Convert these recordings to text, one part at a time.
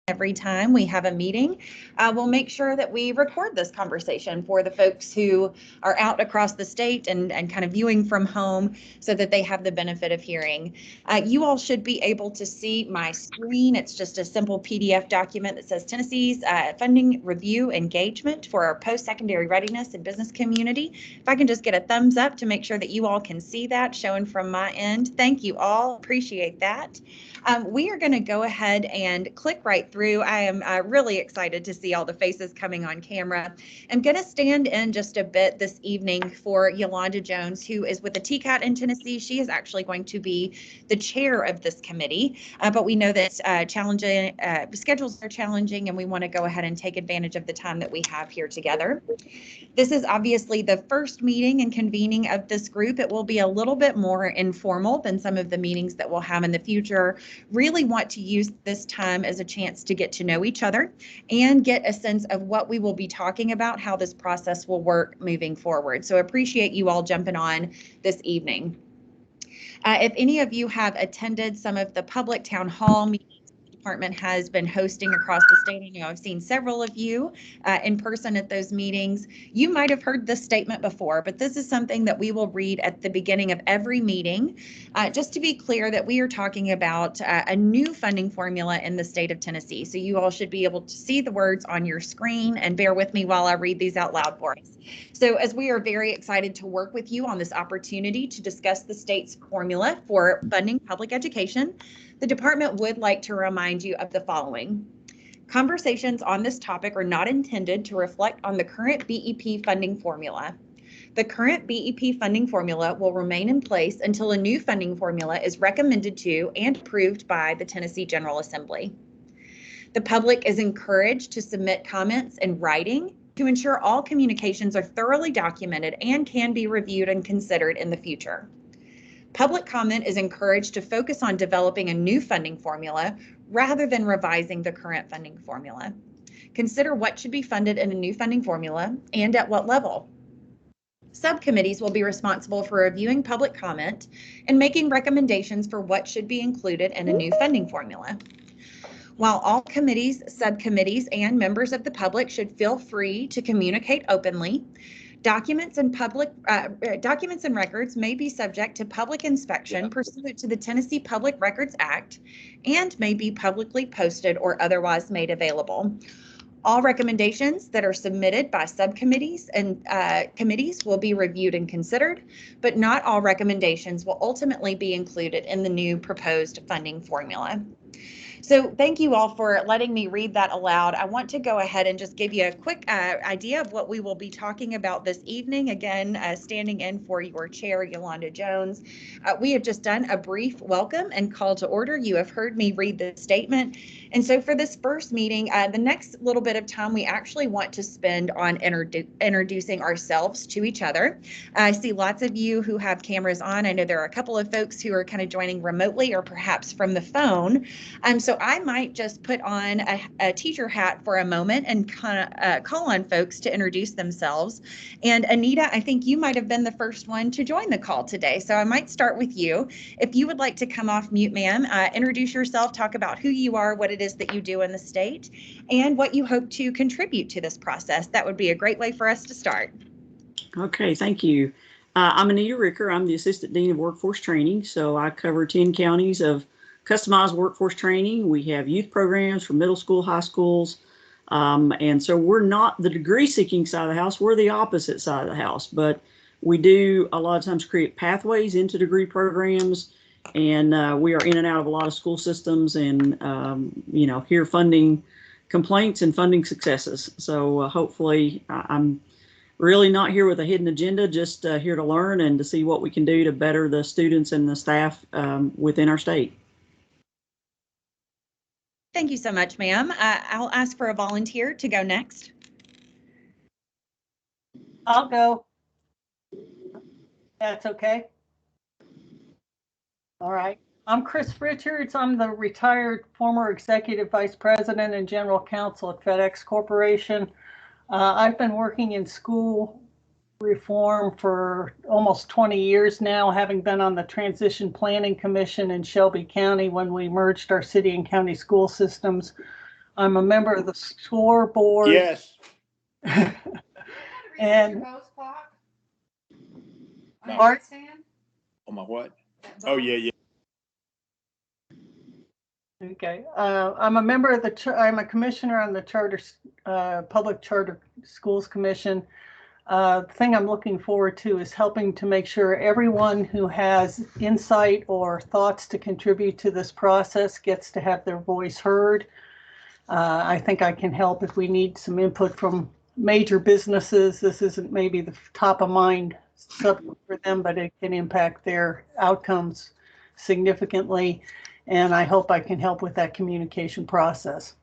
every time we have a meeting, we'll make sure that we record this conversation for the folks who are out across the state and kind of viewing from home so that they have the benefit of hearing. You all should be able to see my screen. It's just a simple PDF document that says Tennessee's funding review engagement for our post-secondary readiness and business community. If I can just get a thumbs up to make sure that you all can see that showing from my end. Thank you all, appreciate that. We are going to go ahead and click right through. I am really excited to see all the faces coming on camera. I'm going to stand in just a bit this evening for Yolanda Jones, who is with the TCAT in Tennessee. She is actually going to be the chair of this committee, but we know that schedules are challenging, and we want to go ahead and take advantage of the time that we have here together. This is obviously the first meeting and convening of this group. It will be a little bit more informal than some of the meetings that we'll have in the future. Really want to use this time as a chance to get to know each other and get a sense of what we will be talking about, how this process will work moving forward. So appreciate you all jumping on this evening. If any of you have attended some of the public town hall meetings department has been hosting across the state, I know I've seen several of you in person at those meetings. You might have heard this statement before, but this is something that we will read at the beginning of every meeting, just to be clear that we are talking about a new funding formula in the state of Tennessee. So you all should be able to see the words on your screen, and bear with me while I read these out loud for us. So as we are very excited to work with you on this opportunity to discuss the state's formula for funding public education, the department would like to remind you of the following. Conversations on this topic are not intended to reflect on the current BEP funding formula. The current BEP funding formula will remain in place until a new funding formula is recommended to and approved by the Tennessee General Assembly. The public is encouraged to submit comments in writing to ensure all communications are thoroughly documented and can be reviewed and considered in the future. Public comment is encouraged to focus on developing a new funding formula rather than revising the current funding formula. Consider what should be funded in a new funding formula and at what level. Subcommittees will be responsible for reviewing public comment and making recommendations for what should be included in a new funding formula. While all committees, subcommittees, and members of the public should feel free to communicate openly, documents and records may be subject to public inspection pursuant to the Tennessee Public Records Act and may be publicly posted or otherwise made available. All recommendations that are submitted by subcommittees and committees will be reviewed and considered, but not all recommendations will ultimately be included in the new proposed funding formula. So thank you all for letting me read that aloud. I want to go ahead and just give you a quick idea of what we will be talking about this evening. Again, standing in for your chair, Yolanda Jones. We have just done a brief welcome and call to order. You have heard me read the statement. And so for this first meeting, the next little bit of time we actually want to spend on introducing ourselves to each other. I see lots of you who have cameras on. I know there are a couple of folks who are kind of joining remotely or perhaps from the phone. So I might just put on a teacher hat for a moment and kind of call on folks to introduce themselves. And Anita, I think you might have been the first one to join the call today. So I might start with you. If you would like to come off mute, ma'am, introduce yourself, talk about who you are, what it is that you do in the state, and what you hope to contribute to this process. That would be a great way for us to start. Okay, thank you. I'm Anita Ricker. I'm the Assistant Dean of Workforce Training. So I cover 10 counties of customized workforce training. We have youth programs for middle school, high schools. And so we're not the degree seeking side of the house, we're the opposite side of the house, but we do a lot of times create pathways into degree programs, and we are in and out of a lot of school systems and, hear funding complaints and funding successes. So hopefully I'm really not here with a hidden agenda, just here to learn and to see what we can do to better the students and the staff within our state. Thank you so much, ma'am. I'll ask for a volunteer to go next. I'll go. That's okay. All right. I'm Chris Richards. I'm the retired former Executive Vice President and General Counsel at FedEx Corporation. I've been working in school reform for almost 20 years now, having been on the Transition Planning Commission in Shelby County when we merged our city and county school systems. I'm a member of the scoreboard. Yes. And Art? On my what? Oh, yeah, yeah. Okay, I'm a member of I'm a commissioner on the Public Charter Schools Commission. The thing I'm looking forward to is helping to make sure everyone who has insight or thoughts to contribute to this process gets to have their voice heard. I think I can help if we need some input from major businesses. This isn't maybe the top of mind subject for them, but it can impact their outcomes significantly. And I hope I can help with that communication process.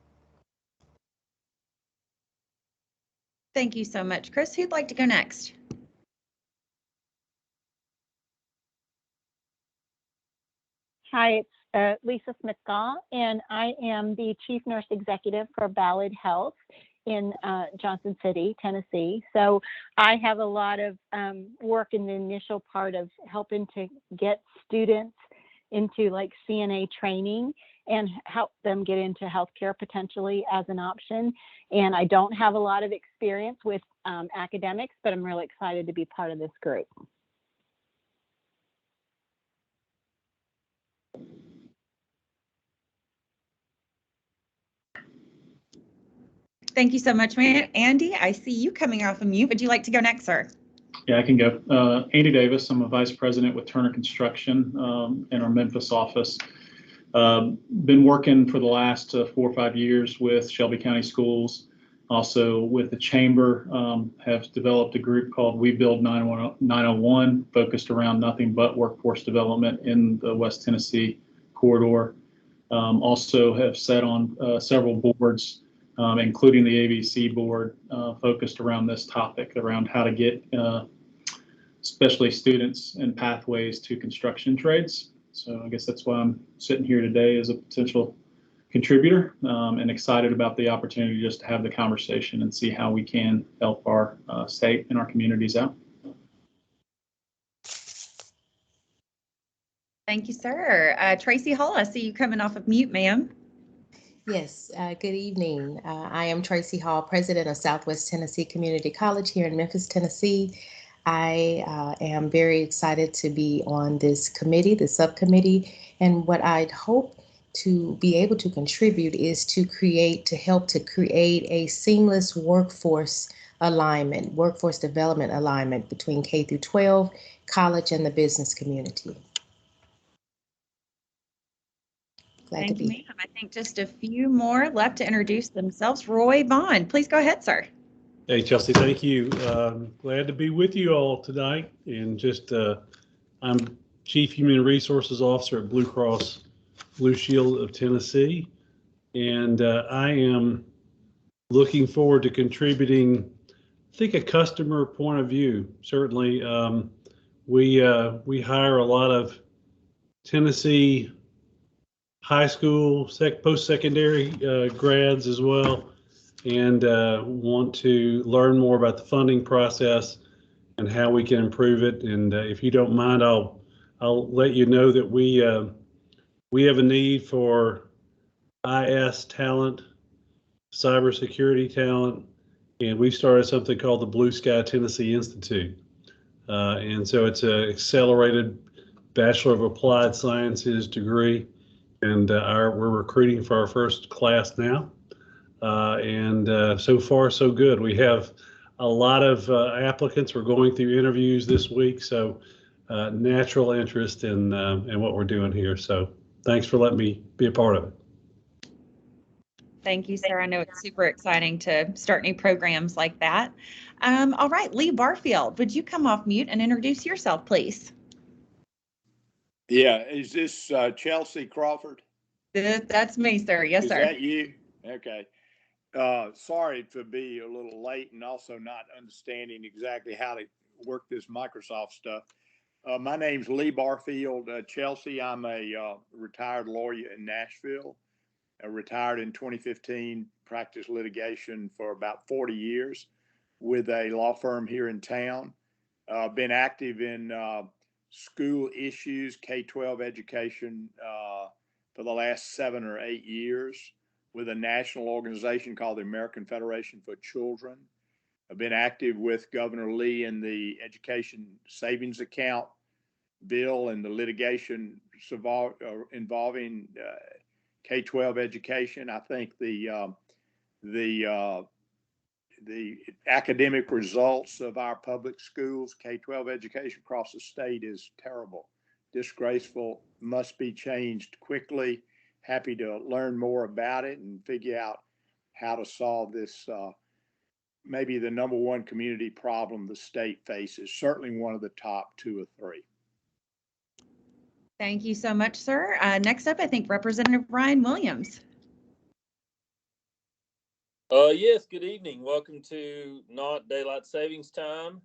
Thank you so much, Chris. Who'd like to go next? Hi, it's Lisa Smith-Gaw, and I am the Chief Nurse Executive for Ballad Health in Johnson City, Tennessee. So I have a lot of work in the initial part of helping to get students into like CNA training and help them get into healthcare potentially as an option. And I don't have a lot of experience with academics, but I'm really excited to be part of this group. Thank you so much, man. Andy, I see you coming off of mute. Would you like to go next, sir? Yeah, I can go. Andy Davis, I'm a vice president with Turner Construction in our Memphis office. Been working for the last 4 or 5 years with Shelby County Schools, also with the Chamber, have developed a group called We Build 901, focused around nothing but workforce development in the West Tennessee corridor. Also have sat on several boards, including the ABC board, focused around this topic, around how to get especially students and pathways to construction trades. So I guess that's why I'm sitting here today as a potential contributor, and excited about the opportunity just to have the conversation and see how we can help our state and our communities out. Thank you, sir. Tracy Hall, I see you coming off of mute, ma'am. Yes, good evening. I am Tracy Hall, president of Southwest Tennessee Community College here in Memphis, Tennessee. I am very excited to be on this committee, the subcommittee, and what I'd hope to be able to contribute is to help to create a seamless workforce alignment, workforce development alignment between K through 12, college, and the business community. Glad to be here. I think just a few more left to introduce themselves. Roy Vaughn, please go ahead, sir. Hey, Chelsea, thank you. Glad to be with you all tonight. And I'm Chief Human Resources Officer at Blue Cross Blue Shield of Tennessee. And I am looking forward to contributing, I think, a customer point of view. Certainly, we hire a lot of Tennessee high school, post-secondary grads as well, and want to learn more about the funding process and how we can improve it. And if you don't mind, I'll let you know that we have a need for IS talent, cybersecurity talent, and we started something called the Blue Sky Tennessee Institute. And so it's an accelerated Bachelor of Applied Sciences degree, and we're recruiting for our first class now. And so far, so good. We have a lot of applicants. We're going through interviews this week, so natural interest in what we're doing here. So thanks for letting me be a part of it. Thank you, sir. I know it's super exciting to start new programs like that. All right, Lee Barfield, would you come off mute and introduce yourself, please? Yeah, is this Chelsea Crawford? That's me, sir. Yes, sir. Is that you? Okay. Sorry to be a little late and also not understanding exactly how to work this Microsoft stuff. My name's Lee Barfield. Chelsea, I'm a retired lawyer in Nashville. I retired in 2015, practiced litigation for about 40 years with a law firm here in town. Been active in school issues, K-12 education for the last 7 or 8 years. with a national organization called the American Federation for Children. I've been active with Governor Lee in the Education Savings Account bill and the litigation involving K-12 education. I think the academic results of our public schools, K-12 education across the state, is terrible, disgraceful, must be changed quickly. Happy to learn more about it and figure out how to solve this, maybe the number one community problem the state faces, certainly one of the top 2 or 3. Thank you so much, sir. Next up, I think Representative Ryan Williams. Yes, good evening. Welcome to Not Daylight Savings Time.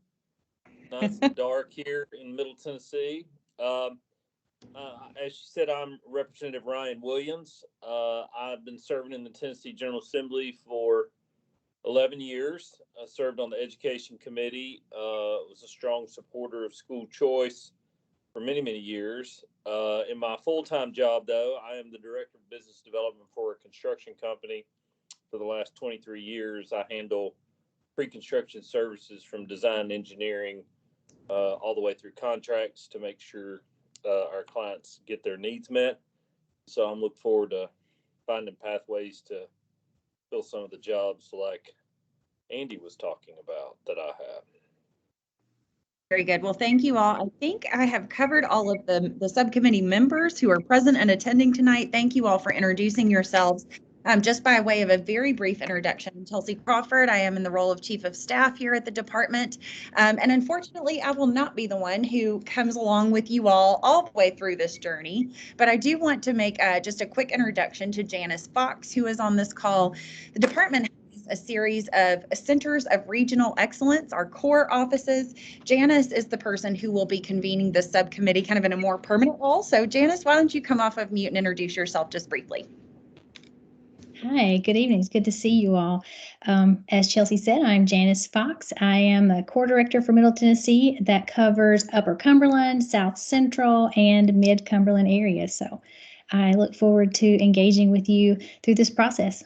Nice and dark here in Middle Tennessee. As you said, I'm Representative Ryan Williams. I've been serving in the Tennessee General Assembly for 11 years. I served on the Education Committee, was a strong supporter of school choice for many, many years. In my full-time job, though, I am the Director of Business Development for a construction company. For the last 23 years, I handle pre-construction services from design engineering all the way through contracts to make sure our clients get their needs met. So I'm looking forward to finding pathways to fill some of the jobs like Andy was talking about that I have. Very good. Well, thank you all. I think I have covered all of the subcommittee members who are present and attending tonight. Thank you all for introducing yourselves. Just by way of a very brief introduction, I'm Chelsea Crawford. I am in the role of Chief of Staff here at the department. And unfortunately, I will not be the one who comes along with you all the way through this journey. But I do want to make just a quick introduction to Janice Fox, who is on this call. The department has a series of centers of regional excellence, our core offices. Janice is the person who will be convening the subcommittee kind of in a more permanent role. So Janice, why don't you come off of mute and introduce yourself just briefly? Hi, good evening. It's good to see you all. As Chelsea said, I'm Janice Fox. I am the Core Director for Middle Tennessee that covers Upper Cumberland, South Central, and Mid Cumberland areas. So I look forward to engaging with you through this process.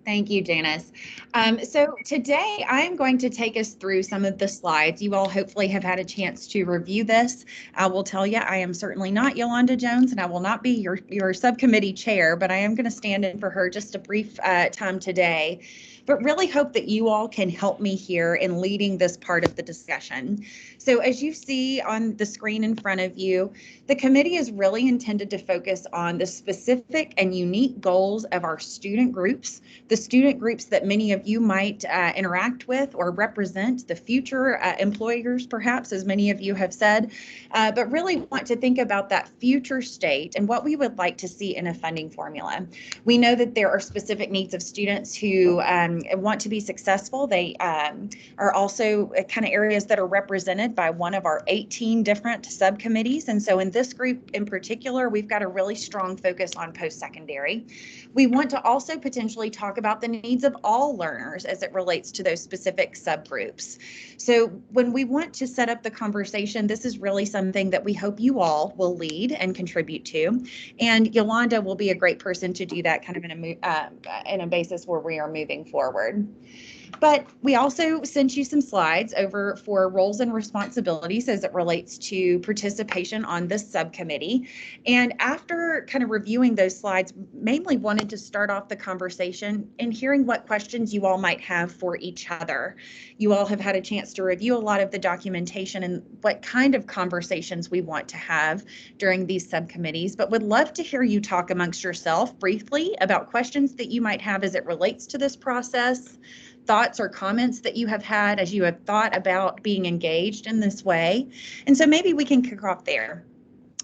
Thank you, Janice. So today I'm going to take us through some of the slides. You all hopefully have had a chance to review this. I will tell you, I am certainly not Yolanda Jones, and I will not be your subcommittee chair, but I am going to stand in for her just a brief time today. But really hope that you all can help me here in leading this part of the discussion. So as you see on the screen in front of you, the committee is really intended to focus on the specific and unique goals of our student groups, the student groups that many of you might interact with or represent, the future employers, perhaps, as many of you have said, but really want to think about that future state and what we would like to see in a funding formula. We know that there are specific needs of students who want to be successful. They are also kind of areas that are represented by one of our 18 different subcommittees. And so in this group in particular, we've got a really strong focus on post-secondary. We want to also potentially talk about the needs of all learners as it relates to those specific subgroups. So when we want to set up the conversation, this is really something that we hope you all will lead and contribute to. And Yolanda will be a great person to do that kind of in a basis where we are moving forward. But we also sent you some slides over for roles and responsibilities as it relates to participation on this subcommittee. And after kind of reviewing those slides, mainly wanted to start off the conversation and hearing what questions you all might have for each other. You all have had a chance to review a lot of the documentation and what kind of conversations we want to have during these subcommittees, but would love to hear you talk amongst yourself briefly about questions that you might have as it relates to this process, thoughts or comments that you have had as you have thought about being engaged in this way. And so maybe we can kick off there.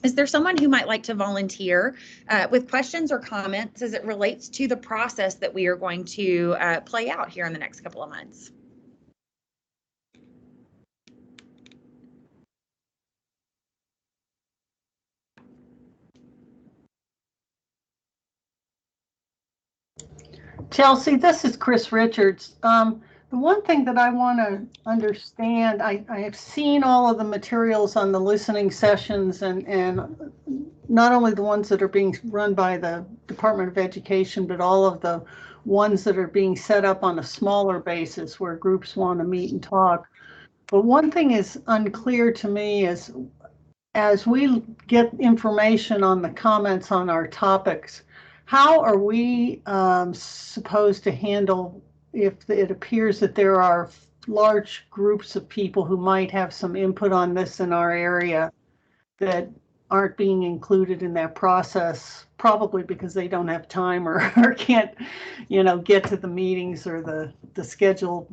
Is there someone who might like to volunteer with questions or comments as it relates to the process that we are going to play out here in the next couple of months? Chelsea, this is Chris Richards. The one thing that I want to understand, I have seen all of the materials on the listening sessions and not only the ones that are being run by the Department of Education, but all of the ones that are being set up on a smaller basis where groups want to meet and talk. But one thing is unclear to me is as we get information on the comments on our topics, how are we supposed to handle if it appears that there are large groups of people who might have some input on this in our area that aren't being included in that process, probably because they don't have time or can't, get to the meetings or the scheduled,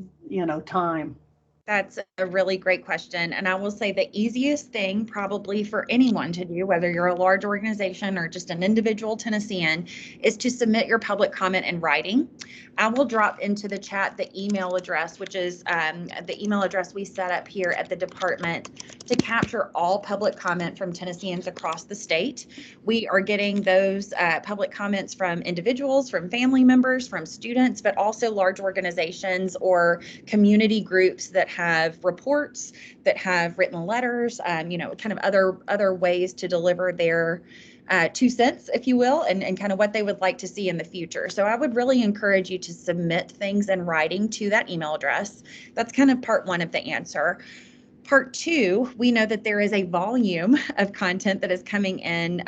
time? That's a really great question. And I will say the easiest thing probably for anyone to do, whether you're a large organization or just an individual Tennessean, is to submit your public comment in writing. I will drop into the chat the email address, which is the email address we set up here at the department to capture all public comment from Tennesseans across the state. We are getting those public comments from individuals, from family members, from students, but also large organizations or community groups that have reports, that have written letters, kind of other ways to deliver their 2 cents, if you will, and kind of what they would like to see in the future. So I would really encourage you to submit things in writing to that email address. That's kind of part one of the answer. Part two, we know that there is a volume of content that is coming in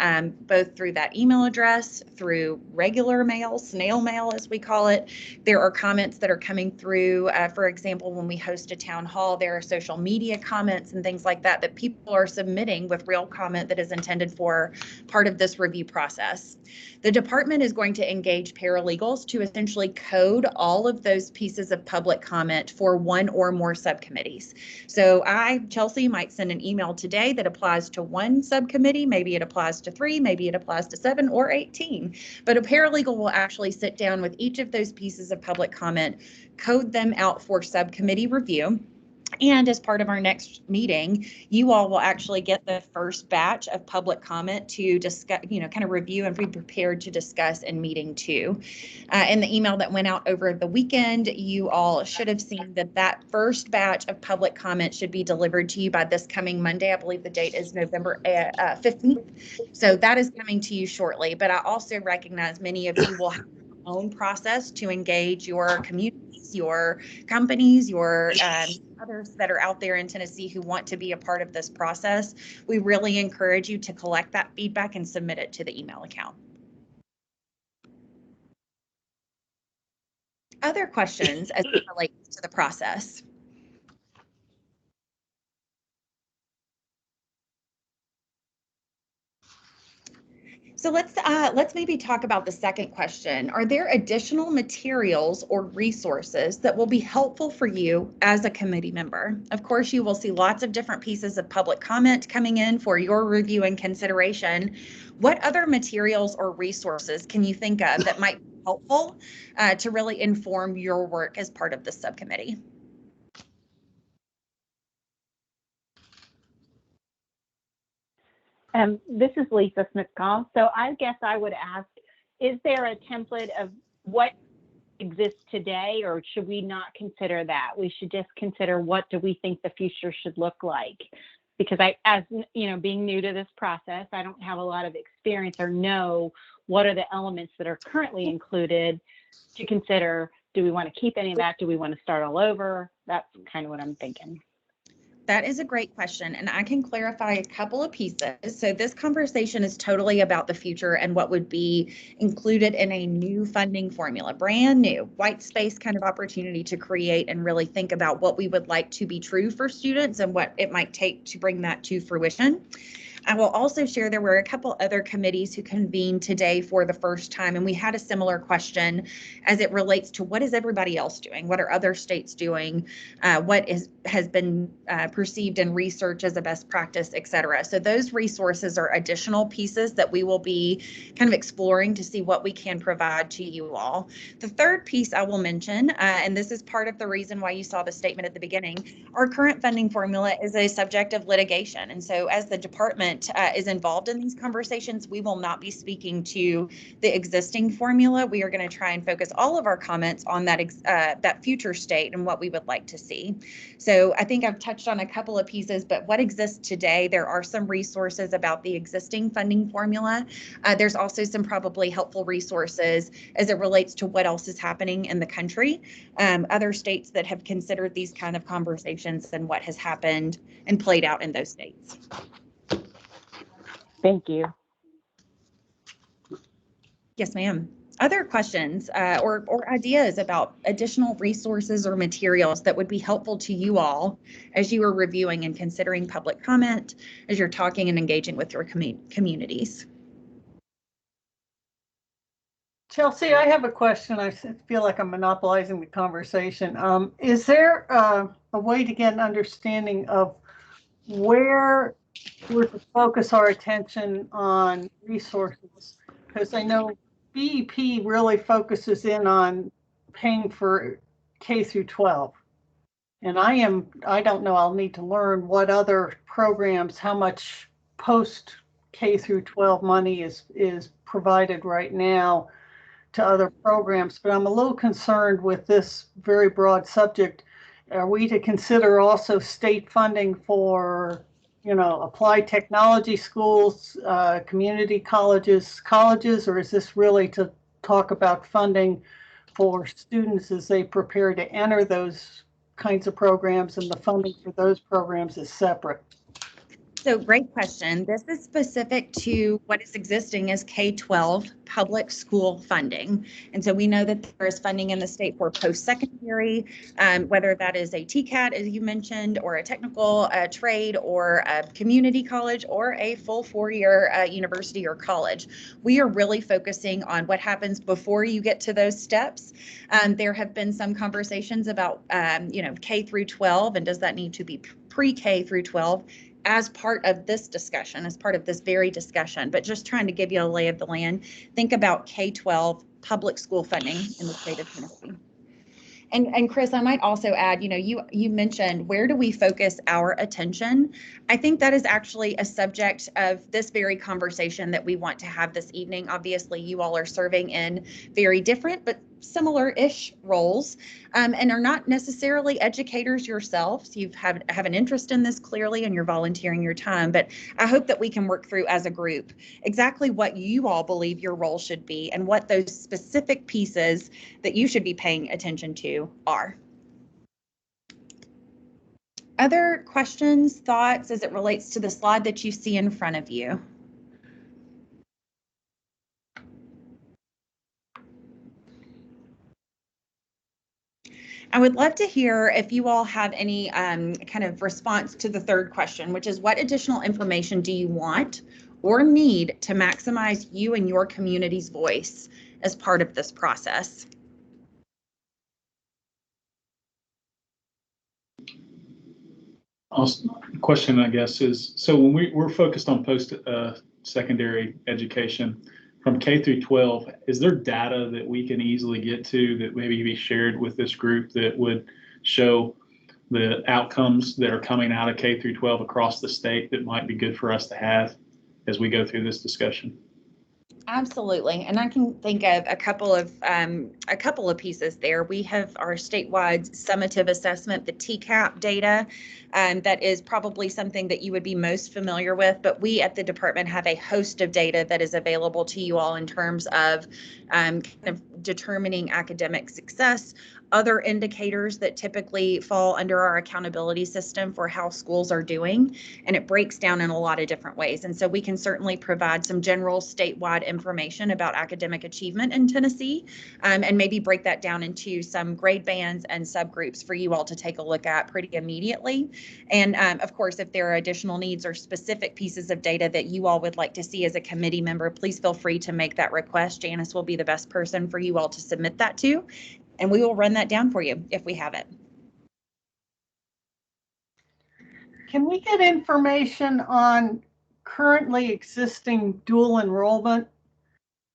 both through that email address, through regular mail, snail mail as we call it. There are comments that are coming through, for example, when we host a town hall, there are social media comments and things like that people are submitting with real comment that is intended for part of this review process. The department is going to engage paralegals to essentially code all of those pieces of public comment for one or more subcommittees. So Chelsea, might send an email today that applies to one subcommittee, maybe it applies to 3, maybe it applies to 7 or 18. But a paralegal will actually sit down with each of those pieces of public comment, code them out for subcommittee review. And as part of our next meeting, you all will actually get the first batch of public comment to discuss, kind of review and be prepared to discuss in meeting 2. In the email that went out over the weekend, you all should have seen that first batch of public comment should be delivered to you by this coming Monday. I believe the date is November 15th. So that is coming to you shortly. But I also recognize many of you will have your own process to engage your communities, your companies, your others that are out there in Tennessee who want to be a part of this process. We really encourage you to collect that feedback and submit it to the email account. Other questions as it relates to the process? So let's maybe talk about the second question. Are there additional materials or resources that will be helpful for you as a committee member? Of course, you will see lots of different pieces of public comment coming in for your review and consideration. What other materials or resources can you think of that might be helpful to really inform your work as part of this subcommittee? This is Lisa Smith-Gall. So I guess I would ask, is there a template of what exists today, or should we not consider that? We should just consider what do we think the future should look like? Because as being new to this process, I don't have a lot of experience or know what are the elements that are currently included to consider. Do we want to keep any of that? Do we want to start all over? That's kind of what I'm thinking. That is a great question, and I can clarify a couple of pieces. So this conversation is totally about the future and what would be included in a new funding formula, brand new, white space kind of opportunity to create and really think about what we would like to be true for students and what it might take to bring that to fruition. I will also share there were a couple other committees who convened today for the first time, and we had a similar question as it relates to what is everybody else doing? What are other states doing? What has been perceived in research as a best practice, et cetera. So those resources are additional pieces that we will be kind of exploring to see what we can provide to you all. The third piece I will mention, and this is part of the reason why you saw the statement at the beginning, our current funding formula is a subject of litigation. And so as the department, government is involved in these conversations, we will not be speaking to the existing formula. We are going to try and focus all of our comments on that future state and what we would like to see. So I think I've touched on a couple of pieces, but what exists today, there are some resources about the existing funding formula. There's also some probably helpful resources as it relates to what else is happening in the country, other states that have considered these kind of conversations and what has happened and played out in those states. Thank you. Yes, ma'am. Other questions or ideas about additional resources or materials that would be helpful to you all as you are reviewing and considering public comment, as you're talking and engaging with your communities? Chelsea, I have a question. I feel like I'm monopolizing the conversation. Is there a way to get an understanding of where we're to focus our attention on resources? Because I know BEP really focuses in on paying for K through 12. And I don't know, I'll need to learn what other programs, how much post K through 12 money is provided right now to other programs, but I'm a little concerned with this very broad subject. Are we to consider also state funding for, applied technology schools, community colleges, or is this really to talk about funding for students as they prepare to enter those kinds of programs, and the funding for those programs is separate? So great question. This is specific to what is existing as K-12 public school funding. And so we know that there is funding in the state for post-secondary, whether that is a TCAT, as you mentioned, or a technical trade, or a community college, or a full 4-year university or college. We are really focusing on what happens before you get to those steps. There have been some conversations about, K through 12, and does that need to be pre-K through 12? As part of this discussion, as part of this very discussion, but just trying to give you a lay of the land, think about K-12 public school funding in the state of Tennessee. And Chris, I might also add, you mentioned, where do we focus our attention? I think that is actually a subject of this very conversation that we want to have this evening. Obviously, you all are serving in very different but similar-ish roles, and are not necessarily educators yourselves. You have an interest in this clearly, and you're volunteering your time. But I hope that we can work through as a group exactly what you all believe your role should be and what those specific pieces that you should be paying attention to are. Other questions, thoughts as it relates to the slide that you see in front of you? I would love to hear if you all have any kind of response to the third question, which is, what additional information do you want or need to maximize you and your community's voice as part of this process? Question, I guess, is, so when we're focused on post-secondary education from K through 12, is there data that we can easily get to that maybe be shared with this group that would show the outcomes that are coming out of K through 12 across the state that might be good for us to have as we go through this discussion? Absolutely, and I can think of a couple of pieces there. We have our statewide summative assessment, the TCAP data, that is probably something that you would be most familiar with. But we at the department have a host of data that is available to you all in terms of kind of determining academic success, other indicators that typically fall under our accountability system for how schools are doing, and it breaks down in a lot of different ways. And so we can certainly provide some general statewide information about academic achievement in Tennessee, and maybe break that down into some grade bands and subgroups for you all to take a look at pretty immediately. And of course, if there are additional needs or specific pieces of data that you all would like to see as a committee member, please feel free to make that request. Janice will be the best person for you all to submit that to, and we will run that down for you if we have it. Can we get information on currently existing dual enrollment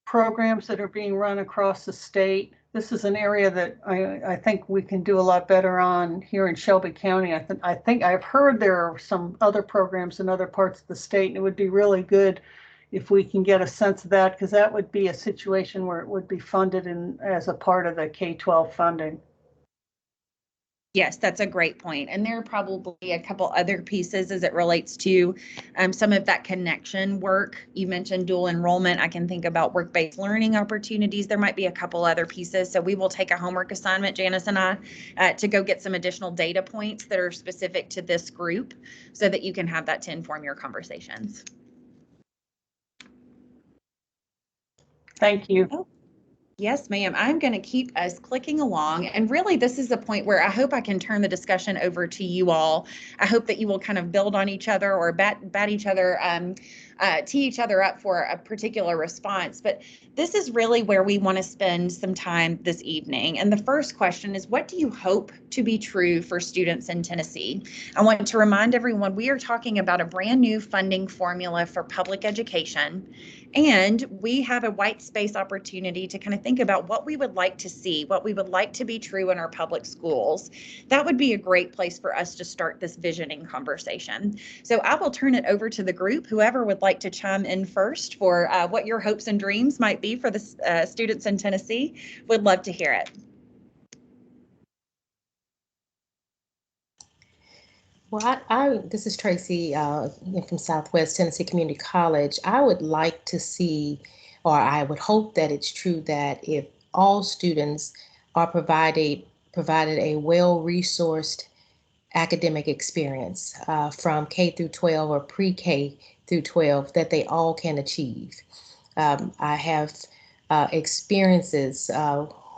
programs that are being run across the state? this is an area that I think we can do a lot better on here in Shelby County. I think I've heard there are some other programs in other parts of the state, and it would be really good if we can get a sense of that, because that would be a situation where it would be funded as a part of the K-12 funding. Yes, that's a great point. And there are probably a couple other pieces as it relates to some of that connection work. You mentioned dual enrollment. I can think about work-based learning opportunities. There might be a couple other pieces. So we will take a homework assignment, Janice and I, to go get some additional data points that are specific to this group so that you can have that to inform your conversations. Thank you. Oh. Yes, ma'am. I'm going to keep us clicking along. And really, this is a point where I hope I can turn the discussion over to you all. I hope that you will kind of build on each other or bat each other, tee each other up for a particular response. But this is really where we want to spend some time this evening. And the first question is, what do you hope to be true for students in Tennessee? I want to remind everyone, we are talking about a brand new funding formula for public education. And we have a white space opportunity to kind of think about what we would like to see, what we would like to be true in our public schools. That would be a great place for us to start this visioning conversation. So I will turn it over to the group, whoever would like to chime in first for what your hopes and dreams might be for the students in Tennessee. Would love to hear it. Well, this is Tracy from Southwest Tennessee Community College. I would like to see, or I would hope that it's true that if all students are provided a well-resourced academic experience from K through 12 or pre-K through 12, that they all can achieve. I have experiences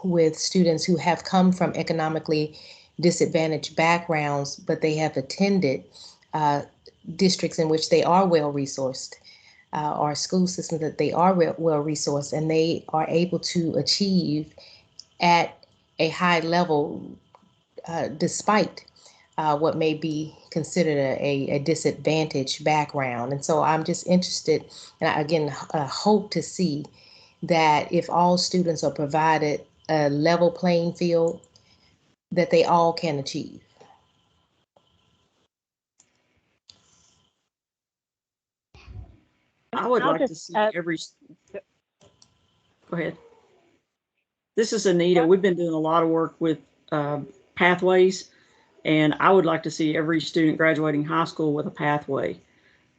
with students who have come from economically disadvantaged backgrounds, but they have attended districts in which they are well-resourced, or school systems that they are well-resourced, and they are able to achieve at a high level despite what may be considered a disadvantaged background. And so I'm just interested, and I, again, hope to see that if all students are provided a level playing field, that they all can achieve. I would like to see every. Go ahead. This is Anita. We've been doing a lot of work with pathways, and I would like to see every student graduating high school with a pathway.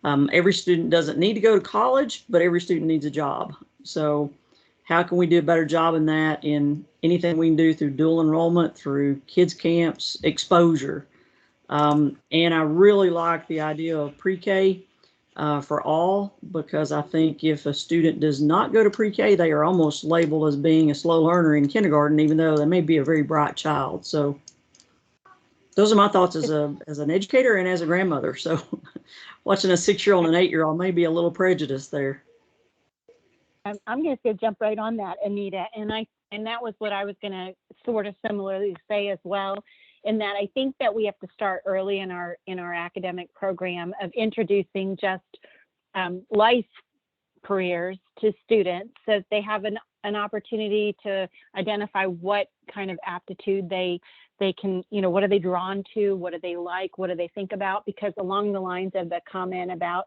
Every student doesn't need to go to college, but every student needs a job. So how can we do a better job in that, in anything we can do through dual enrollment, through kids camps, exposure? And I really like the idea of pre-K for all, because I think if a student does not go to pre-K, they are almost labeled as being a slow learner in kindergarten, even though they may be a very bright child. So those are my thoughts as an educator and as a grandmother. So watching a 6-year-old and 8-year-old may be a little prejudiced there. I'm going to jump right on that, Anita, and that was what I was going to sort of similarly say as well, in that I think that we have to start early in our academic program of introducing just life careers to students, so that they have an opportunity to identify what kind of aptitude they can, what are they drawn to, what do they like, what do they think about, because along the lines of the comment about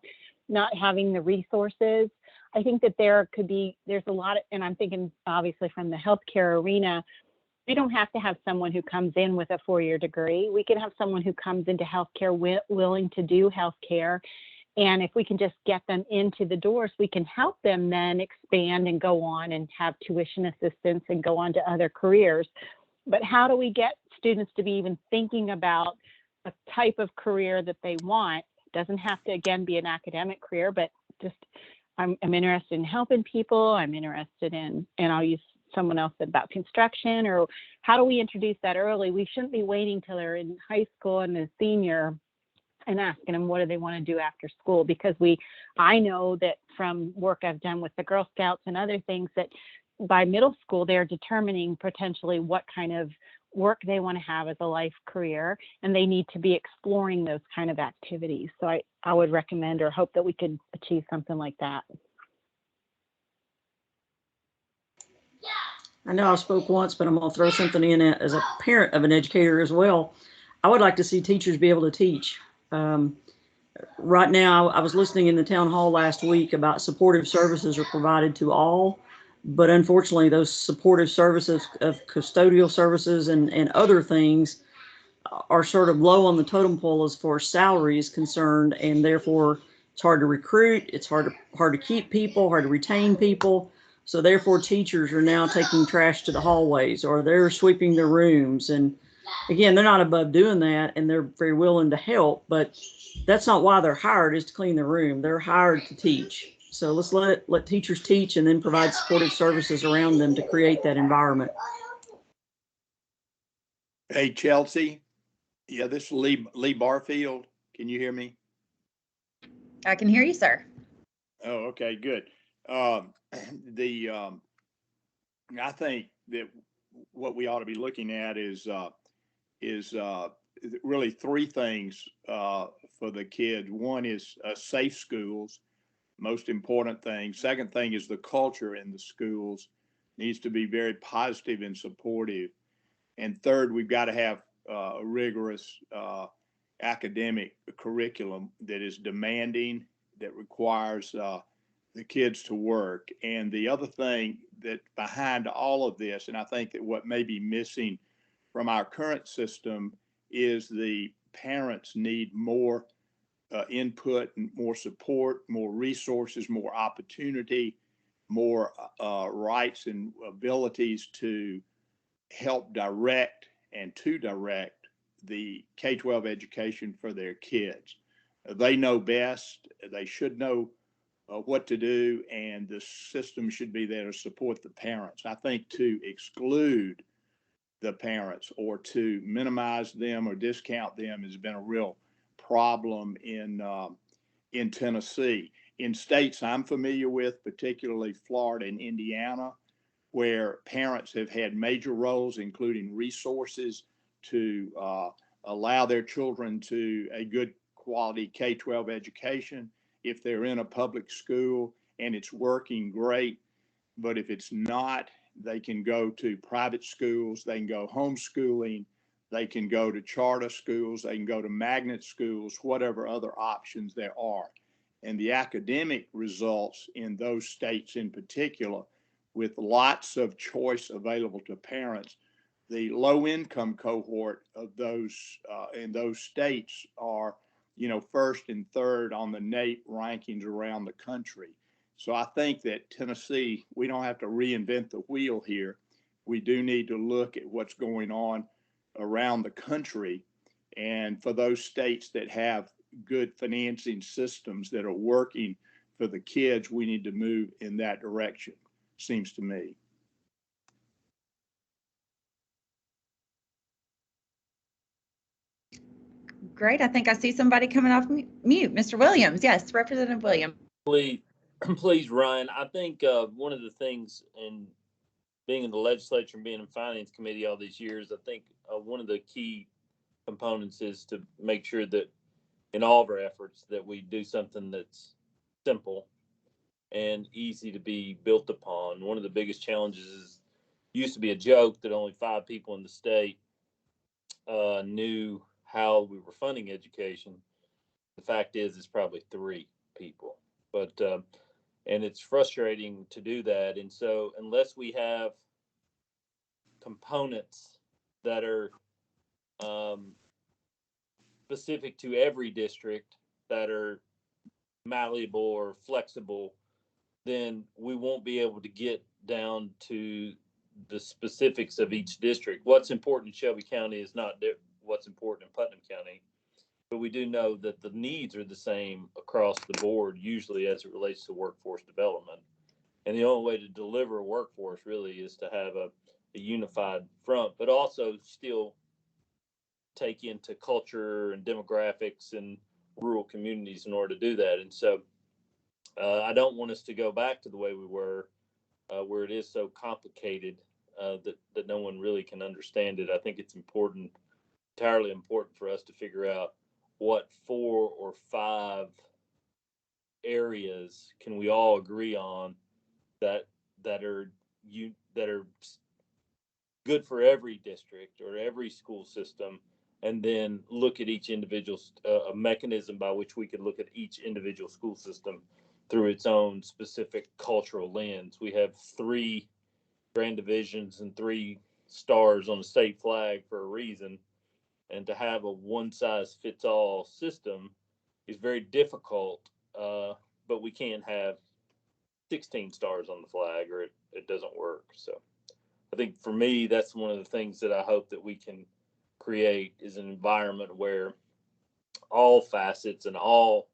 not having the resources, I think that there's a lot of, and I'm thinking obviously from the healthcare arena, we don't have to have someone who comes in with a 4-year degree. We can have someone who comes into healthcare willing to do healthcare. And if we can just get them into the doors, we can help them then expand and go on and have tuition assistance and go on to other careers. But how do we get students to be even thinking about a type of career that they want? It doesn't have to, again, be an academic career, but just I'm interested in helping people. I'm interested in, and I'll use someone else about construction, or how do we introduce that early? We shouldn't be waiting till they're in high school and a senior and asking them what do they want to do after school, because I know that from work I've done with the Girl Scouts and other things, that by middle school, they're determining potentially what kind of work they want to have as a life career, and they need to be exploring those kind of activities. So I would recommend or hope that we could achieve something like that. I know I spoke once, but I'm going to throw something in as a parent of an educator as well. I would like to see teachers be able to teach. Right now, I was listening in the town hall last week about supportive services are provided to all, but unfortunately, those supportive services of custodial services and other things are sort of low on the totem pole as far as salary is concerned, and therefore it's hard to recruit, it's hard to keep people, hard to retain people. So therefore, teachers are now taking trash to the hallways, or they're sweeping their rooms. And again, they're not above doing that, and they're very willing to help, but that's not why they're hired, is to clean the room. They're hired to teach. So let's let teachers teach and then provide supportive services around them to create that environment. Hey, Chelsea. Yeah, this is Lee Barfield. Can you hear me? I can hear you, sir. Oh, okay, good. I think that what we ought to be looking at is really three things for the kids. One is safe schools, most important thing. Second thing is the culture in the schools needs to be very positive and supportive. And third, we've got to have a rigorous academic curriculum that is demanding, that requires the kids to work. And the other thing that behind all of this, and I think that what may be missing from our current system, is the parents need more input and more support, more resources, more opportunity, more rights and abilities to help direct and to direct the K-12 education for their kids. They know best. They should know what to do, and the system should be there to support the parents. I think to exclude the parents or to minimize them or discount them has been a real problem in Tennessee. In states I'm familiar with, particularly Florida and Indiana, where parents have had major roles, including resources to allow their children to a good quality K-12 education. If they're in a public school and it's working, great. But if it's not, they can go to private schools, they can go homeschooling, they can go to charter schools, they can go to magnet schools, whatever other options there are. And the academic results in those states in particular, with lots of choice available to parents, the low income cohort of those in those states are, first and third on the NAEP rankings around the country. So I think that Tennessee, we don't have to reinvent the wheel here. We do need to look at what's going on around the country. And for those states that have good financing systems that are working for the kids, we need to move in that direction, seems to me. Great. I think I see somebody coming off mute. Mr. Williams. Yes, Representative Williams. Please, Ryan. I think one of the things in being in the legislature and being in finance committee all these years, I think one of the key components is to make sure that in all of our efforts that we do something that's simple and easy to be built upon. One of the biggest challenges is used to be a joke that only 5 people in the state knew how we were funding education. The fact is, it's probably 3 people, but and it's frustrating to do that. And so unless we have components that are specific to every district, that are malleable or flexible, then we won't be able to get down to the specifics of each district. What's important in Shelby County is not what's important in Putnam County, but we do know that the needs are the same across the board, usually as it relates to workforce development. And the only way to deliver a workforce really is to have a unified front, but also still take into culture and demographics and rural communities in order to do that. And so I don't want us to go back to the way we were, where it is so complicated that no one really can understand it. I think it's entirely important for us to figure out what 4 or 5 areas can we all agree on that are good for every district or every school system, and then look at each individual, a mechanism by which we could look at each individual school system through its own specific cultural lens. We have 3 grand divisions and 3 stars on the state flag for a reason. And to have a one-size-fits-all system is very difficult, but we can't have 16 stars on the flag or it doesn't work. So I think for me, that's one of the things that I hope that we can create is an environment where all facets and all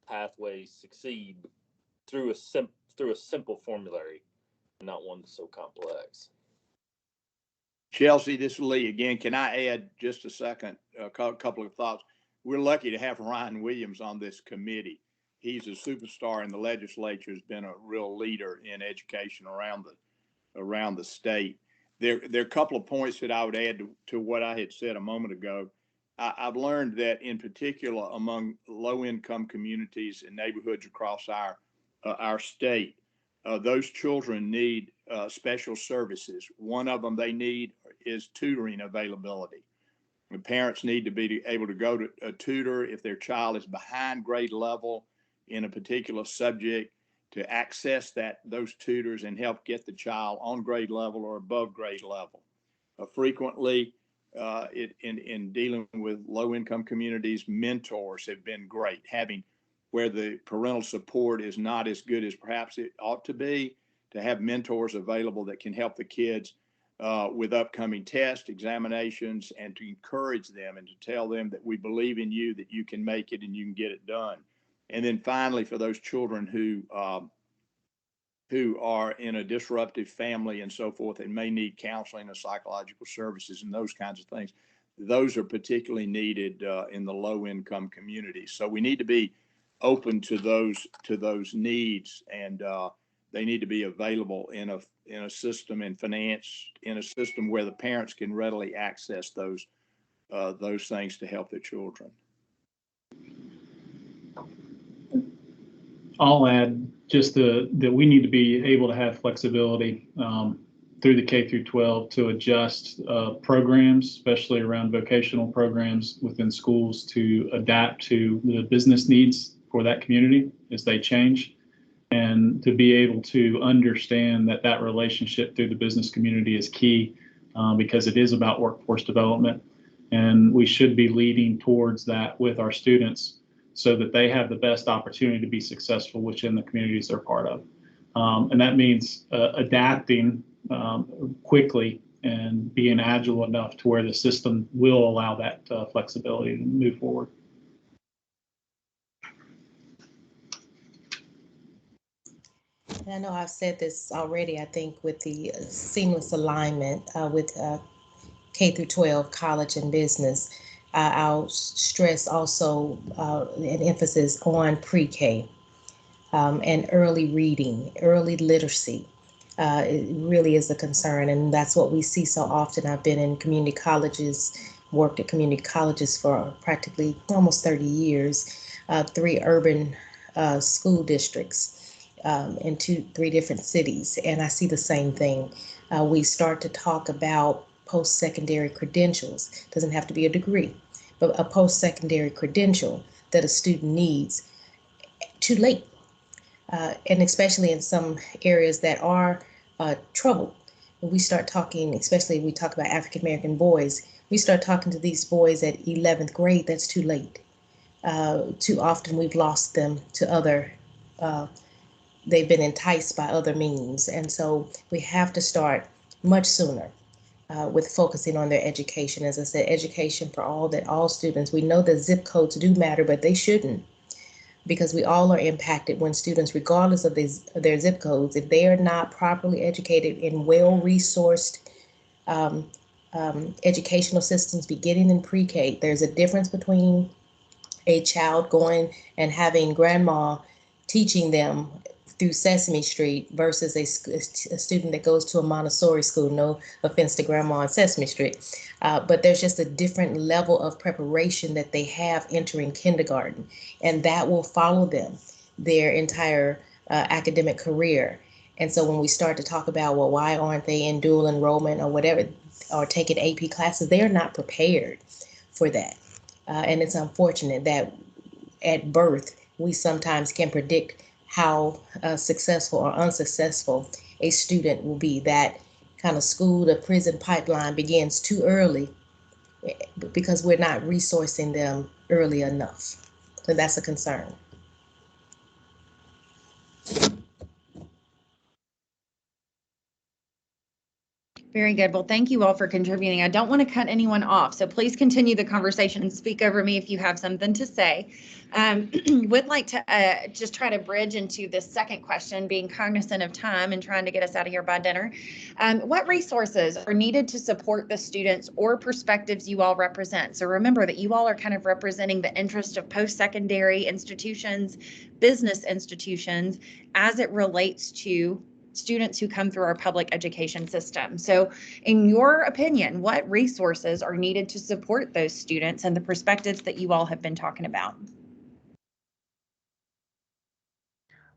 pathways succeed through a simple formulary, not one that's so complex. Chelsea, this is Lee again. Can I add just a second, a couple of thoughts? We're lucky to have Ryan Williams on this committee. He's a superstar in the legislature, has been a real leader in education around the state. There are a couple of points that I would add to what I had said a moment ago. I've learned that in particular among low-income communities and neighborhoods across our state, those children need special services. One of them they need is tutoring availability. The parents need to be able to go to a tutor if their child is behind grade level in a particular subject, to access those tutors and help get the child on grade level or above grade level. Frequently, in dealing with low-income communities, mentors have been great. Having where the parental support is not as good as perhaps it ought to be, to have mentors available that can help the kids with upcoming tests, examinations, and to encourage them and to tell them that we believe in you, that you can make it and you can get it done. And then finally, for those children who are in a disruptive family and so forth and may need counseling and psychological services and those kinds of things, those are particularly needed in the low-income communities. So we need to be open to those needs, and they need to be available in a system and financed in a system where the parents can readily access those things to help their children. I'll add just that we need to be able to have flexibility through the K through 12 to adjust programs, especially around vocational programs within schools, to adapt to the business needs for that community as they change, and to be able to understand that relationship through the business community is key because it is about workforce development, and we should be leading towards that with our students so that they have the best opportunity to be successful within the communities they're part of. And that means adapting quickly and being agile enough to where the system will allow that flexibility to move forward. And I know I've said this already, I think, with the seamless alignment with K through 12, college and business. I'll stress also an emphasis on pre-K and early reading, early literacy. It really is a concern, and that's what we see so often. I've been in community colleges, worked at community colleges for practically almost 30 years, 3 urban school districts in 3 different cities, and I see the same thing. We start to talk about post-secondary credentials. Doesn't have to be a degree, but a post-secondary credential that a student needs too late. And especially in some areas that are troubled. When we start talking, especially we talk about African-American boys, we start talking to these boys at 11th grade, that's too late. Too often we've lost them to other, they've been enticed by other means. And so we have to start much sooner with focusing on their education. As I said, education for all students. We know that zip codes do matter, but they shouldn't, because we all are impacted when students, regardless of their zip codes, if they are not properly educated in well-resourced educational systems beginning in pre-K. There's a difference between a child going and having grandma teaching them through Sesame Street versus a student that goes to a Montessori school. No offense to grandma on Sesame Street, but there's just a different level of preparation that they have entering kindergarten, and that will follow them their entire academic career. And so when we start to talk about, well, why aren't they in dual enrollment or whatever, or taking AP classes, they're not prepared for that. And it's unfortunate that at birth, we sometimes can predict how successful or unsuccessful a student will be. That kind of school to prison pipeline begins too early because we're not resourcing them early enough. So that's a concern. Very good. Well, thank you all for contributing. I don't want to cut anyone off, so please continue the conversation and speak over me if you have something to say. Would like to just try to bridge into this second question, being cognizant of time and trying to get us out of here by dinner. What resources are needed to support the students or perspectives you all represent? So remember that you all are kind of representing the interest of post-secondary institutions, business institutions, as it relates to students who come through our public education system. So in your opinion, what resources are needed to support those students and the perspectives that you all have been talking about?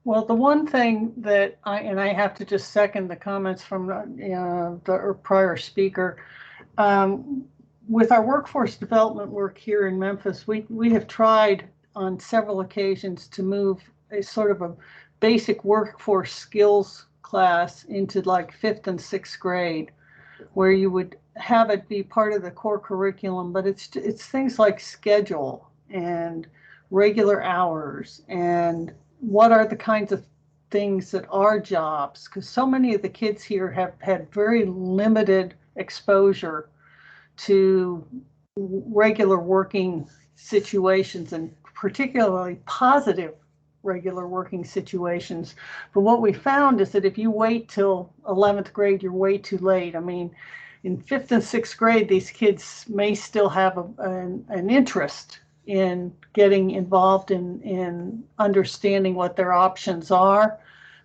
Well, the one thing that I have to just second the comments from the prior speaker, with our workforce development work here in Memphis, we have tried on several occasions to move a sort of a basic workforce skills class into like 5th and 6th grade, where you would have it be part of the core curriculum, but it's things like schedule and regular hours and what are the kinds of things that are jobs, because so many of the kids here have had very limited exposure to regular working situations, and particularly positive regular working situations. But what we found is that if you wait till 11th grade, you're way too late. I mean, in 5th and 6th grade, these kids may still have an interest in getting involved in understanding what their options are.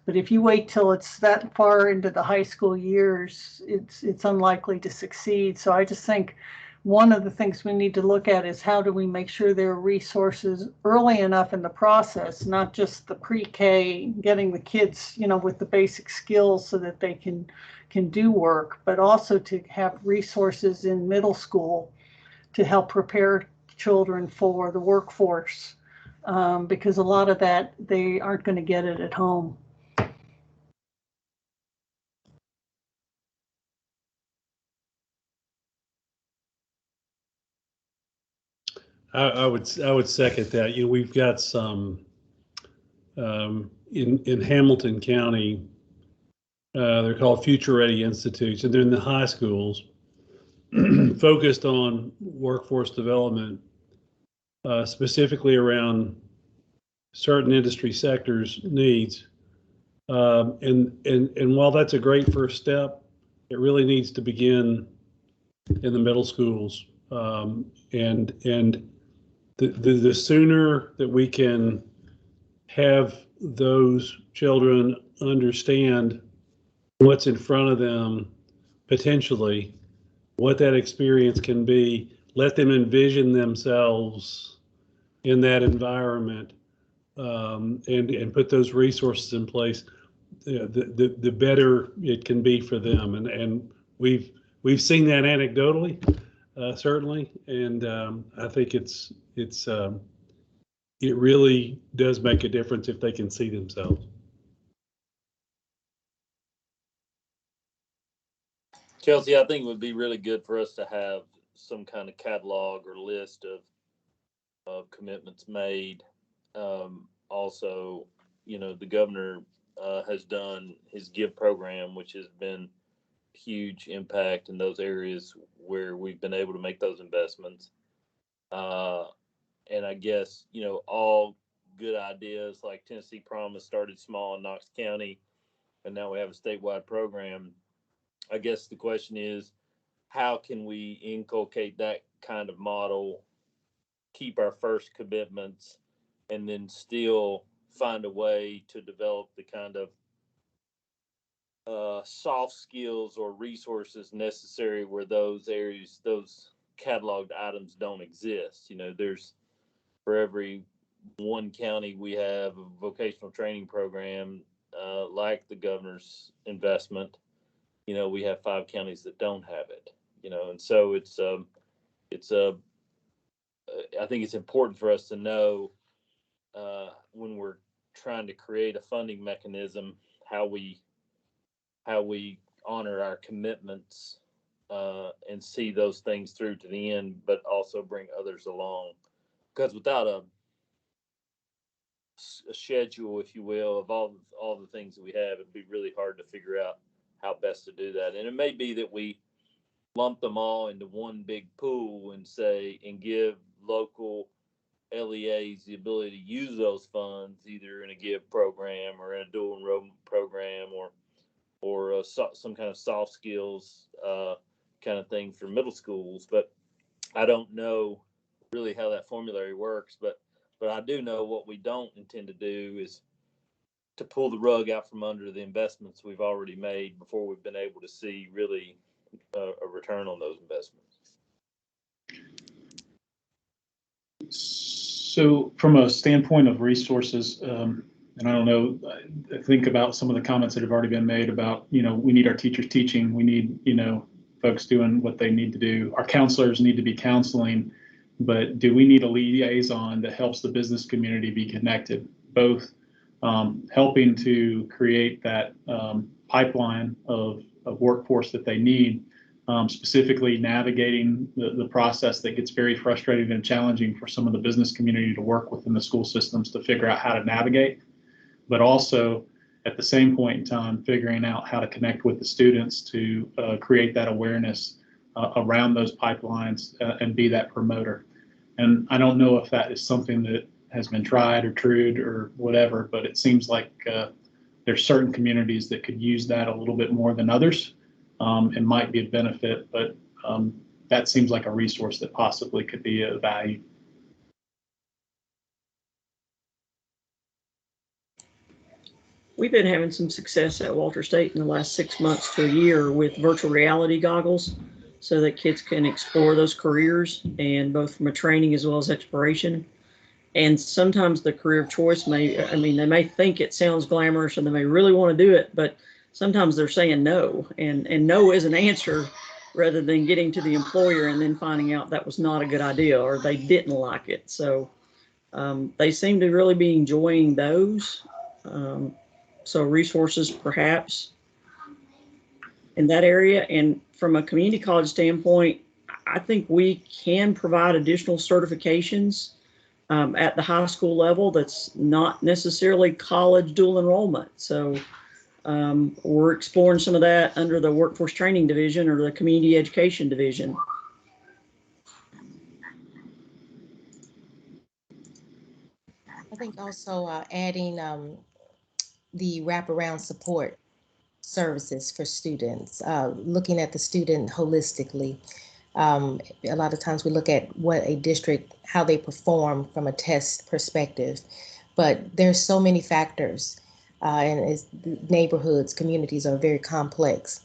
But if you wait till it's that far into the high school years, it's unlikely to succeed. So I just think one of the things we need to look at is how do we make sure there are resources early enough in the process, not just the pre-K, getting the kids, with the basic skills so that they can do work, but also to have resources in middle school to help prepare children for the workforce, because a lot of that, they aren't going to get it at home. I would second that. We've got some in Hamilton County. They're called Future Ready Institutes, and they're in the high schools, focused on workforce development, specifically around certain industry sectors' needs. And while that's a great first step, it really needs to begin in the middle schools. And the sooner that we can have those children understand what's in front of them, potentially, what that experience can be, let them envision themselves in that environment, and put those resources in place, the better it can be for them. And we've seen that anecdotally, certainly, and I think it really does make a difference if they can see themselves. Chelsea, I think it would be really good for us to have some kind of catalog or list of commitments made. Also, the governor has done his GIVE program, which has been huge impact in those areas where we've been able to make those investments. And I guess, all good ideas like Tennessee Promise started small in Knox County, and now we have a statewide program. I guess the question is, how can we inculcate that kind of model, keep our first commitments, and then still find a way to develop the kind of soft skills or resources necessary where those areas, those cataloged items don't exist. There's, for every one county, we have a vocational training program, like the governor's investment. We have 5 counties that don't have it. and so I think it's important for us to know when we're trying to create a funding mechanism, how we honor our commitments and see those things through to the end, but also bring others along. Because without a schedule, if you will, of all the things that we have, it'd be really hard to figure out how best to do that. And it may be that we lump them all into one big pool and give local LEAs the ability to use those funds either in a GIVE program or in a dual enrollment program or some kind of soft skills kind of thing for middle schools. But I don't know really how that formulary works, but I do know what we don't intend to do is to pull the rug out from under the investments we've already made before we've been able to see really a return on those investments. So from a standpoint of resources, and I don't know, I think about some of the comments that have already been made about, we need our teachers teaching, we need, folks doing what they need to do. Our counselors need to be counseling, but do we need a liaison that helps the business community be connected, both helping to create that pipeline of workforce that they need, specifically navigating the process that gets very frustrating and challenging for some of the business community to work within the school systems to figure out how to navigate, but also at the same point in time, figuring out how to connect with the students to create that awareness around those pipelines and be that promoter. And I don't know if that is something that has been tried or trued or whatever, but it seems like there's certain communities that could use that a little bit more than others. And might be a benefit, but that seems like a resource that possibly could be of value. We've been having some success at Walter State in the last 6 months to a year with virtual reality goggles so that kids can explore those careers, and both from a training as well as exploration. And sometimes the career of choice they may think it sounds glamorous and they may really want to do it, but sometimes they're saying no, and no is an answer rather than getting to the employer and then finding out that was not a good idea or they didn't like it. So they seem to really be enjoying those. So resources perhaps in that area. And from a community college standpoint, I think we can provide additional certifications at the high school level that's not necessarily college dual enrollment. So we're exploring some of that under the workforce training division or the community education division. I think also adding the wraparound support services for students, looking at the student holistically. A lot of times we look at what a district, how they perform from a test perspective, but there's so many factors, and neighborhoods, communities are very complex.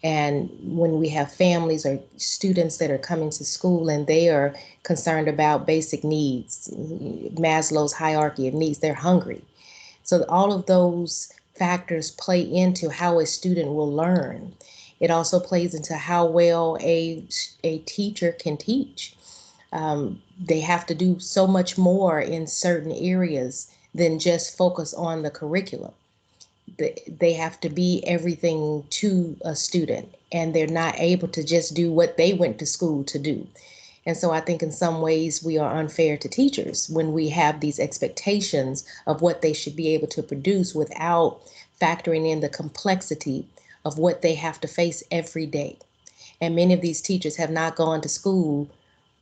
And when we have families or students that are coming to school and they are concerned about basic needs, Maslow's hierarchy of needs, they're hungry. So all of those factors play into how a student will learn. It also plays into how well a teacher can teach. They have to do so much more in certain areas than just focus on the curriculum. They have to be everything to a student, and they're not able to just do what they went to school to do. And so I think in some ways we are unfair to teachers when we have these expectations of what they should be able to produce without factoring in the complexity of what they have to face every day. And many of these teachers have not gone to school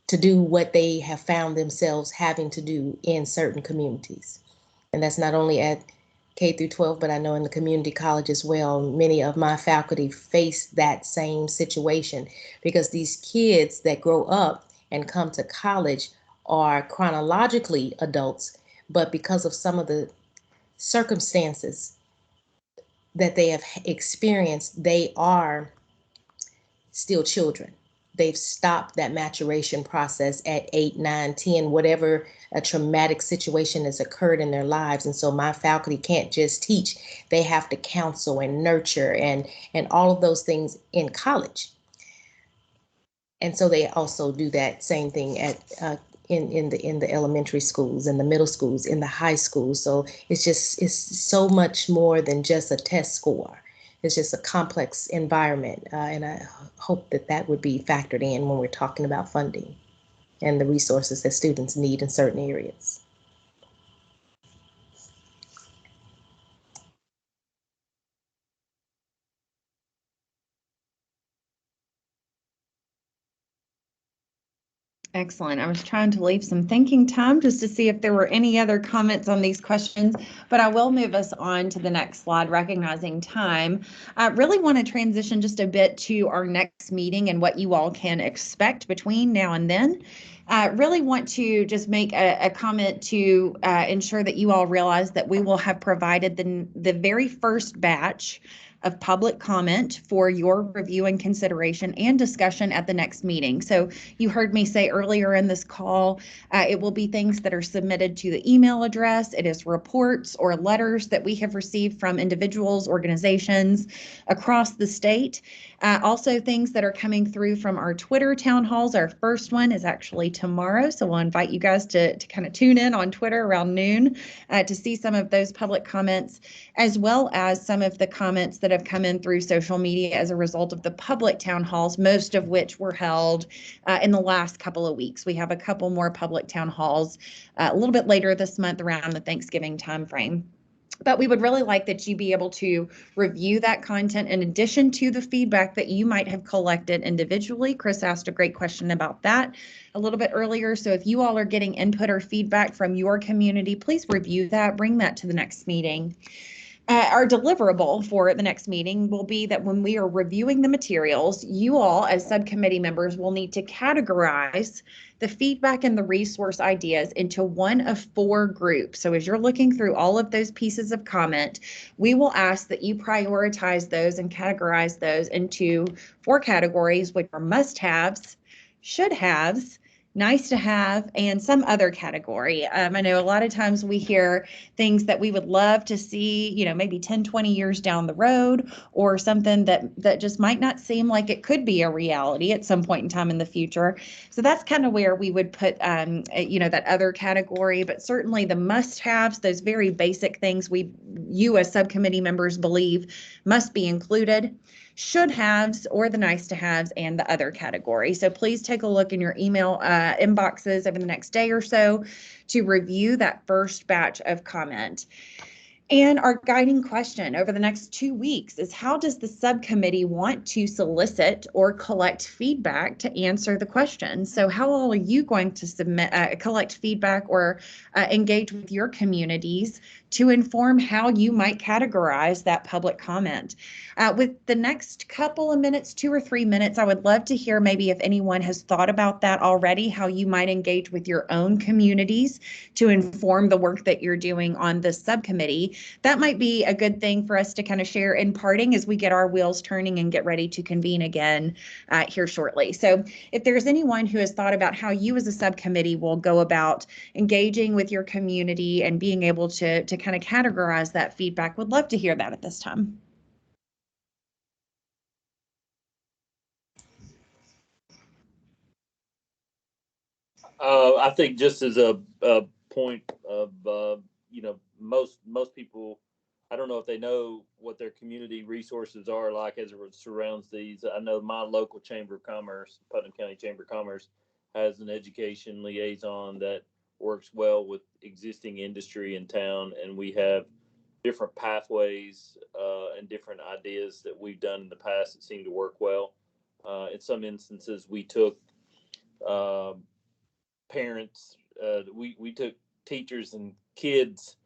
to do what they have found themselves having to do in certain communities. And that's not only at K through 12, but I know in the community college as well, many of my faculty face that same situation because these kids that grow up and come to college are chronologically adults, but because of some of the circumstances that they have experienced, they are still children. They've stopped that maturation process at 8, 9, 10, whatever a traumatic situation has occurred in their lives. And so my faculty can't just teach. They have to counsel and nurture and all of those things in college. And so they also do that same thing at in the elementary schools, in the middle schools, in the high schools. So it's so much more than just a test score. It's just a complex environment, and I hope that would be factored in when we're talking about funding and the resources that students need in certain areas. Excellent. I was trying to leave some thinking time just to see if there were any other comments on these questions, but I will move us on to the next slide, recognizing time. I really want to transition just a bit to our next meeting and what you all can expect between now and then. I really want to just make a comment to ensure that you all realize that we will have provided the very first batch of public comment for your review and consideration and discussion at the next meeting. So you heard me say earlier in this call, it will be things that are submitted to the email address. It is reports or letters that we have received from individuals, organizations across the state. Also things that are coming through from our Twitter town halls. Our first one is actually tomorrow. So we'll invite you guys to kind of tune in on Twitter around noon to see some of those public comments, as well as some of the comments that have come in through social media as a result of the public town halls, most of which were held in the last couple of weeks. We have a couple more public town halls a little bit later this month around the Thanksgiving timeframe. But we would really like that you be able to review that content in addition to the feedback that you might have collected individually. Chris asked a great question about that a little bit earlier. So if you all are getting input or feedback from your community, please review that, bring that to the next meeting. Our deliverable for the next meeting will be that when we are reviewing the materials, you all as subcommittee members will need to categorize the feedback and the resource ideas into one of 4 groups. So as you're looking through all of those pieces of comment, we will ask that you prioritize those and categorize those into 4 categories, which are must-haves, should-haves, nice to have, and some other category. I know a lot of times we hear things that we would love to see, maybe 10, 20 years down the road, or something that just might not seem like it could be a reality at some point in time in the future. So that's kind of where we would put, that other category, but certainly the must-haves, those very basic things you as subcommittee members believe must be included, should-haves or the nice-to-haves, and the other category. So please take a look in your email inboxes over the next day or so to review that first batch of comment. And our guiding question over the next 2 weeks is, how does the subcommittee want to solicit or collect feedback to answer the question? So how are you going to collect feedback or engage with your communities to inform how you might categorize that public comment? With the next couple of minutes, 2 or 3 minutes, I would love to hear maybe if anyone has thought about that already, how you might engage with your own communities to inform the work that you're doing on the subcommittee. That might be a good thing for us to kind of share in parting as we get our wheels turning and get ready to convene again here shortly. So if there's anyone who has thought about how you as a subcommittee will go about engaging with your community and being able to kind of categorize that feedback, would love to hear that at this time. I think just as a point of, most people, I don't know if they know what their community resources are like as it surrounds these. I know my local Chamber of Commerce, Putnam County Chamber of Commerce, has an education liaison that works well with existing industry in town, and we have different pathways and different ideas that we've done in the past that seem to work well. In some instances, we took parents, we took teachers and kids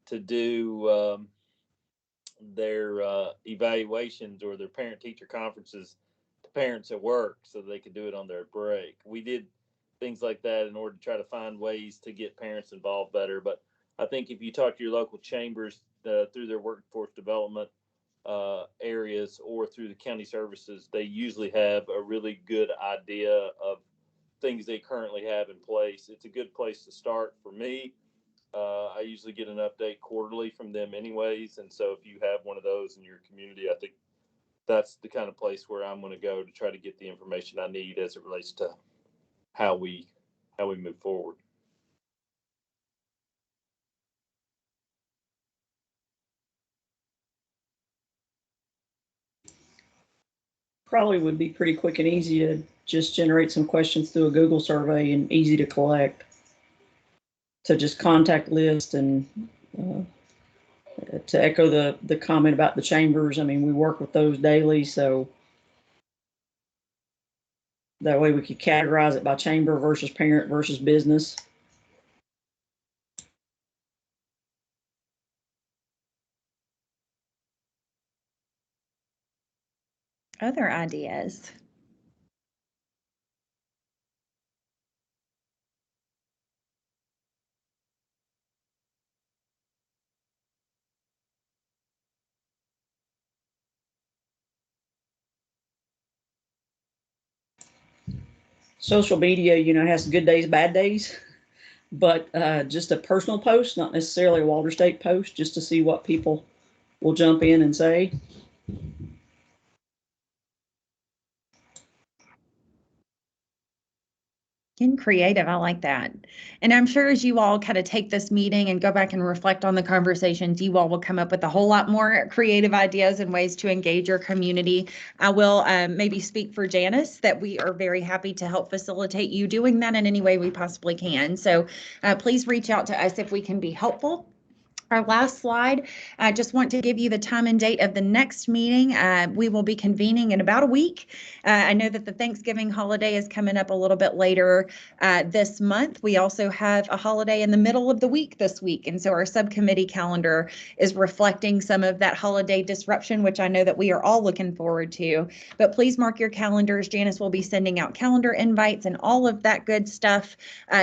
to do their evaluations or their parent-teacher conferences to parents at work so they could do it on their break. We did things like that in order to try to find ways to get parents involved better. But I think if you talk to your local chambers through their workforce development areas or through the county services, they usually have a really good idea of things they currently have in place. It's a good place to start for me. I usually get an update quarterly from them anyways. And so if you have one of those in your community, I think that's the kind of place where I'm going to go to try to get the information I need as it relates to how we move forward. Probably would be pretty quick and easy to just generate some questions through a Google survey and easy to collect. So just contact list and to echo the comment about the chambers. I mean, we work with those daily, so that way we could categorize it by chamber versus parent versus business. Other ideas? Social media, you know, has good days, bad days, but just a personal post, not necessarily a Walter State post, just to see what people will jump in and say. Getting creative, I like that. And I'm sure as you all kind of take this meeting and go back and reflect on the conversations, you all will come up with a whole lot more creative ideas and ways to engage your community. I will maybe speak for Janice that we are very happy to help facilitate you doing that in any way we possibly can. So please reach out to us if we can be helpful. Our last slide, I just want to give you the time and date of the next meeting. We will be convening in about a week. I know that the Thanksgiving holiday is coming up a little bit later this month. We also have a holiday in the middle of the week this week. And so our subcommittee calendar is reflecting some of that holiday disruption, which I know that we are all looking forward to. But please mark your calendars. Janice will be sending out calendar invites and all of that good stuff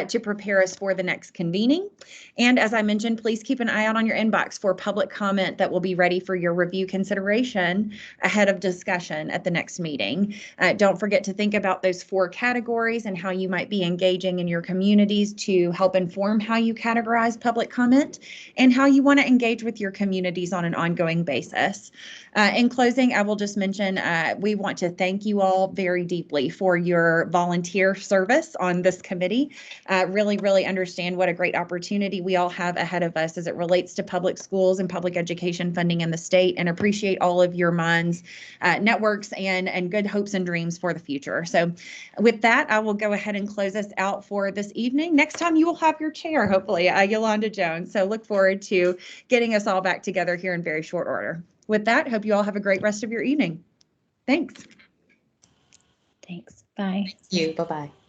to prepare us for the next convening. And as I mentioned, please keep an eye out on your inbox for public comment that will be ready for your review consideration ahead of discussion at the next meeting. Don't forget to think about those 4 categories and how you might be engaging in your communities to help inform how you categorize public comment and how you want to engage with your communities on an ongoing basis. In closing, I will just mention we want to thank you all very deeply for your volunteer service on this committee. Really understand what a great opportunity we all have ahead of us as it relates to public schools and public education funding in the state, and appreciate all of your minds, networks, and good hopes and dreams for the future. So with that, I will go ahead and close us out for this evening. Next time you will have your chair, hopefully, Yolanda Jones. So look forward to getting us all back together here in very short order. With that, hope you all have a great rest of your evening. Thanks. Thanks. Bye. Thank you. Bye-bye.